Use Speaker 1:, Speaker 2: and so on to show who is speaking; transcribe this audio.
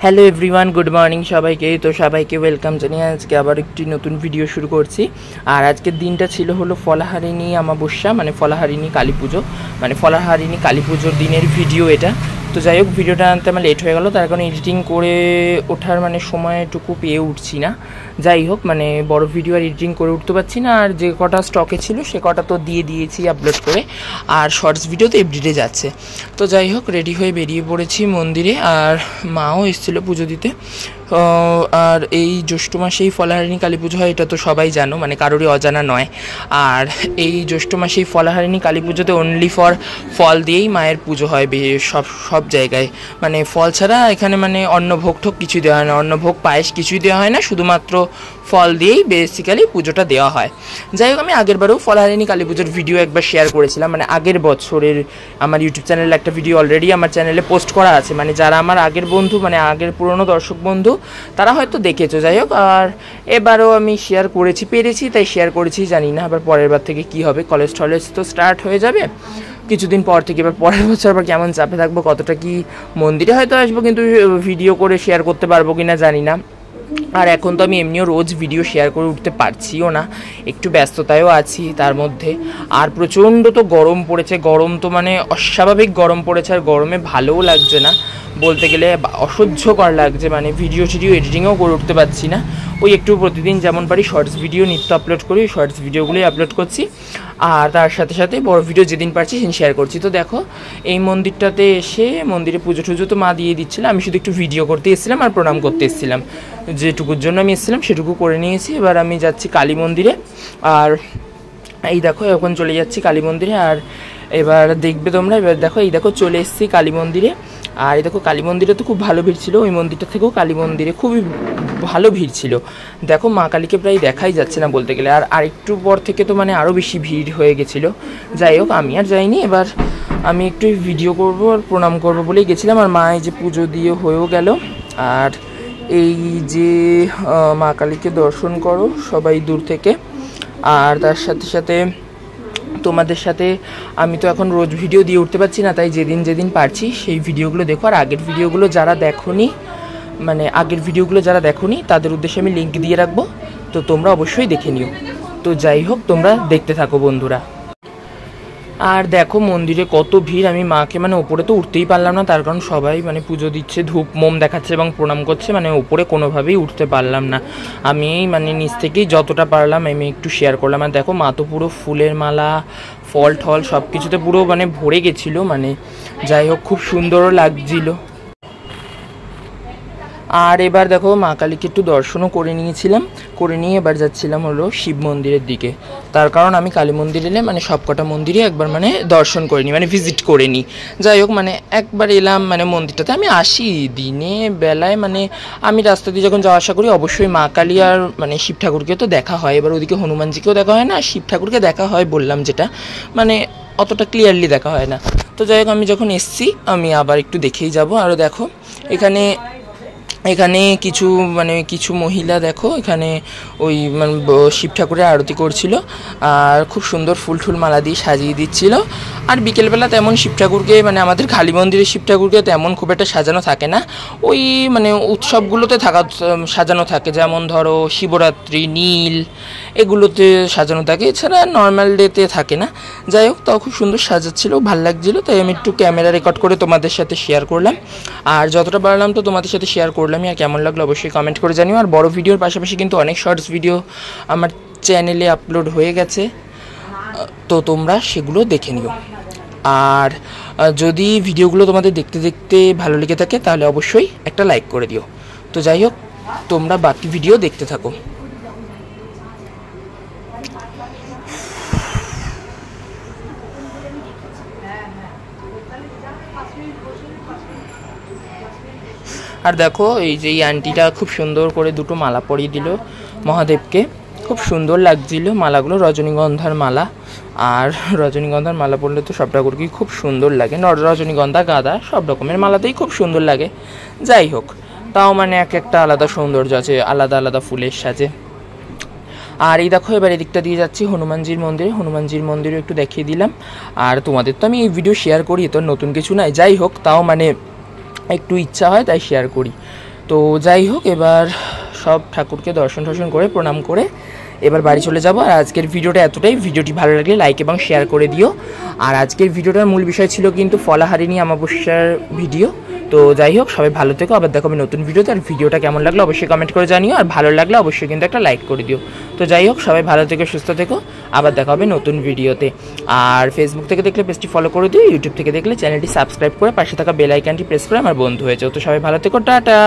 Speaker 1: Hello everyone, good morning সবাইকে। তো সবাইকে ওয়েলকাম জানিয়ে আজকে আবার একটি নতুন ভিডিও শুরু করছি। আর আজকের দিনটা ছিল হলো ফলাহারিণী অমাবস্যা, মানে ফলাহারিণী কালী পুজো, মানে ফলাহারিণী কালী পুজোর দিনের ভিডিও এটা। তো যাই হোক, ভিডিওটা আনতে আমার লেট হয়ে গেল, তার কারণে এডিটিং করে ওঠার মানে সময়টুকু পেয়ে উঠছি না। যাই হোক, মানে বড় ভিডিও আর এডিটিং করে উঠতে পারছি না। আর যে কটা স্টকে ছিল সে কটা তো দিয়ে দিয়েছি আপলোড করে, আর শর্টস ভিডিও তো এভরিডে যাচ্ছে। তো যাই হোক, রেডি হয়ে বেরিয়ে পড়েছি মন্দিরে। আর মাও এসেছিলো পুজো দিতে। আর এই জ্যৈষ্ঠ মাসেই ফলাহারিণী কালী পুজো হয়, এটা তো সবাই জানো, মানে কারোরই অজানা নয়। আর এই জ্যৈষ্ঠ মাসেই ফলাহারিণী কালী পুজোতে অনলি ফর ফল দিয়েই মায়ের পুজো হয় সব জায়গায়। মানে ফল ছাড়া এখানে মানে অন্নভোগ ঠোক কিছুই দেওয়া হয় না, অন্নভোগ পায়েস কিছুই দেওয়া হয় না, শুধুমাত্র ফল দিয়েই বেসিক্যালি পুজোটা দেওয়া হয়। যাই হোক, আমি আগেরবারেও ফলাহারিণী কালী পুজোর ভিডিও একবার শেয়ার করেছিলাম, মানে আগের বছরের আমার ইউটিউব চ্যানেলে একটা ভিডিও অলরেডি আমার চ্যানেলে পোস্ট করা আছে। মানে যারা আমার আগের বন্ধু, মানে আগের পুরনো দর্শক বন্ধু, তারা হয়তো দেখেছো। যাই হোক, আর এবারও আমি শেয়ার করেছি, পেরেছি তাই শেয়ার করেছি। জানি না আবার পরের বার থেকে কি হবে, কলেজ টলেজ তো স্টার্ট হয়ে যাবে কিছুদিন পর থেকে। এবার পরের বছর আবার কেমন চাপে থাকবো, কতটা কি মন্দিরে হয়তো আসবো, কিন্তু ভিডিও করে শেয়ার করতে পারবো কিনা জানি না। আর এখন তো আমি এমনিও রোজ ভিডিও শেয়ার করে উঠতে পারছিও না, একটু ব্যস্ততায়ও আছি তার মধ্যে। আর প্রচণ্ড তো গরম পড়েছে, গরম তো মানে অস্বাভাবিক গরম পড়েছে। আর গরমে ভালোও লাগছে না, বলতে গেলে অসহ্যকর লাগছে। মানে ভিডিও এডিটিংও করে উঠতে পারছি না। ওই একটু প্রতিদিন যেমন পারি শর্টস ভিডিও নিত্য আপলোড করি, শর্টস ভিডিওগুলোই আপলোড করছি। আর তার সাথে সাথে বড় ভিডিও যেদিন পারছি সেদিন শেয়ার করছি। তো দেখো, এই মন্দিরটাতে এসে মন্দিরে পুজো টুজো তো মা দিয়ে দিচ্ছিলাম, আমি শুধু একটু ভিডিও করতে এসেছিলাম আর প্রণাম করতে এসেছিলাম। যেটুকুর জন্য আমি এসেছিলাম সেটুকু করে নিয়েছি। এবার আমি যাচ্ছি কালী মন্দিরে। আর এই দেখো, এখন চলে যাচ্ছি কালী মন্দিরে। আর এবার দেখবে তোমরা, এবার দেখো, এই দেখো চলে এসেছি কালী মন্দিরে। আর এই দেখো, কালী মন্দিরে তো খুব ভালো ভিড় ছিল, ওই মন্দিরটা থেকেও কালী মন্দিরে খুবই ভালো ভিড় ছিল। দেখো, মা কালীকে প্রায় দেখাই যাচ্ছে না বলতে গেলে। আর আরেকটু পর থেকে তো মানে আরও বেশি ভিড় হয়ে গেছিলো। যাই হোক, আমি আর যাইনি। এবার আমি একটু ভিডিও করব আর প্রণাম করব বলেই গেছিলাম। আর মা এই যে পুজো দিয়ে হয়েও গেল। আর এই যে মা কালীকে দর্শন করো সবাই দূর থেকে। আর তার সাথে সাথে তোমাদের সাথে আমি তো এখন রোজ ভিডিও দিয়ে উঠতে পারছি না, তাই যেদিন পারছি সেই ভিডিওগুলো দেখো। আর আগের ভিডিওগুলো যারা দেখোনি, মানে আগের ভিডিওগুলো যারা দেখোনি তাদের উদ্দেশ্যে আমি লিঙ্ক দিয়ে রাখবো, তো তোমরা অবশ্যই দেখে নিও। তো যাই হোক, তোমরা দেখতে থাকো বন্ধুরা। আর দেখো মন্দিরে কত ভিড়, আমি মাকে মানে ওপরে তো উঠতেই পারলাম না, তার কারণ সবাই মানে পুজো দিচ্ছে, ধূপ মোম দেখাচ্ছে এবং প্রণাম করছে, মানে ওপরে কোনোভাবেই উঠতে পারলাম না। আমি মানে নিচ থেকেই যতটা পারলাম আমি একটু শেয়ার করলাম। আর দেখো, মা তো পুরো ফুলের মালা, ফল ঠল সব কিছুতে পুরো মানে ভরে গেছিলো। মানে যাই হোক, খুব সুন্দরও লাগছিলো। আর এবার দেখো, মা কালীকে একটু দর্শনও করে নিয়েছিলাম, করে নিয়ে এবার যাচ্ছিলাম হলো শিব মন্দিরের দিকে। তার কারণ আমি কালী মন্দির এলে মানে সবকটা মন্দিরে একবার মানে দর্শন করে নিই, মানে ভিজিট করে নিই। যাই হোক, মানে একবার এলাম মানে মন্দিরটাতে আমি আসি দিনে বেলায়, মানে আমি রাস্তা দিয়ে যখন যাওয়া আসা করি অবশ্যই মা কালী আর মানে শিব ঠাকুরকে তো দেখা হয়। এবার ওদিকে হনুমানজিকেও দেখা হয় না, আর শিব ঠাকুরকে দেখা হয় বললাম যেটা, মানে অতটা ক্লিয়ারলি দেখা হয় না। তো যাই হোক, আমি যখন এসছি আমি আবার একটু দেখেই যাব। আরও দেখো, এখানে কিছু মহিলা দেখো এখানে ওই মানে শিব ঠাকুরের আরতি করছিল। আর খুব সুন্দর ফুল মালা দিয়ে সাজিয়ে দিচ্ছিল। আর বিকেলবেলা তেমন শিব ঠাকুরকে, মানে আমাদের কালী মন্দিরের শিব ঠাকুরকে তেমন খুব একটা সাজানো থাকে না, ওই মানে উৎসবগুলোতে সাজানো থাকে, যেমন ধরো শিবরাত্রি, নীল, এগুলোতে সাজানো থাকে, এছাড়া নর্মাল ডেতে থাকে না। যাই হোক, তাও খুব সুন্দর সাজাচ্ছিল, ভালো লাগছিলো, তাই আমি একটু ক্যামেরা রেকর্ড করে তোমাদের সাথে শেয়ার করলাম। আর যতটা পারলাম তো তোমাদের সাথে শেয়ার করলামই। আর কেমন লাগলো অবশ্যই কমেন্ট করে জানিও। আর বড় ভিডিওর পাশাপাশি কিন্তু অনেক শর্টস ভিডিও আমার চ্যানেলে আপলোড হয়ে গেছে, তো তোমরা সেগুলো দেখে নিও। আর যদি ভিডিওগুলো তোমাদের দেখতে দেখতে ভালো লেগে থাকে তাহলে অবশ্যই একটা লাইক করে দিও। তো যাই হোক, তোমরা বাকি ভিডিও দেখতে থাকো। আর দেখো, এই যে এই আন্টিটা খুব সুন্দর করে দুটো মালা পরিয়ে দিল মহাদেবকে, খুব সুন্দর লাগছিল মালাগুলো, রজনীগন্ধার মালা। আর রজনীগন্ধার মালা পরলে তো সব ঠাকুরকেই খুব সুন্দর লাগে, রজনীগন্ধা, গাঁদা সব রকমের মালাতেই খুব সুন্দর লাগে। যাই হোক, তাও মানে একটা আলাদা সৌন্দর্য আছে, আলাদা আলাদা ফুলের সাজে। আর এই দেখো, এবার এদিকটা দিয়ে যাচ্ছি হনুমানজির মন্দিরে একটু দেখিয়ে দিলাম। আর তোমাদের তো আমি এই ভিডিও শেয়ার করি, তো নতুন কিছু নাই, যাই হোক তাও মানে একটু ইচ্ছা হয় তাই শেয়ার করি। তো যাই হোক, এবার সব ঠাকুরকে দর্শন করে প্রণাম করে এবার বাড়ি চলে যাব। আর আজকের ভিডিওটা এতটাই। ভিডিওটি ভালো লাগলে লাইক এবং শেয়ার করে দিও। আর আজকের ভিডিওটার মূল বিষয় ছিল কিন্তু ফলাহারিণী অমাবস্যার ভিডিও। তো যাই হোক, সবাই ভালো থেকো, আবার দেখাবে নতুন ভিডিওতে। আর ভিডিওটা কেমন লাগলো অবশ্যই কমেন্ট করে জানিও, আর ভালো লাগলে অবশ্যই কিন্তু একটা লাইক করে দিও। তো যাই হোক, সবাই ভালো থেকো, সুস্থ থেকো, আবার দেখা হবে নতুন ভিডিওতে। আর ফেসবুক থেকে দেখলে পেজটি ফলো করে দিও, ইউটিউব থেকে দেখলে চ্যানেলটি সাবস্ক্রাইব করে পাশে থাকা বেল আইকনটি প্রেস করে আমার বন্ধু হয়ে যাও। তো সবাই ভালো থেকো, টাটা।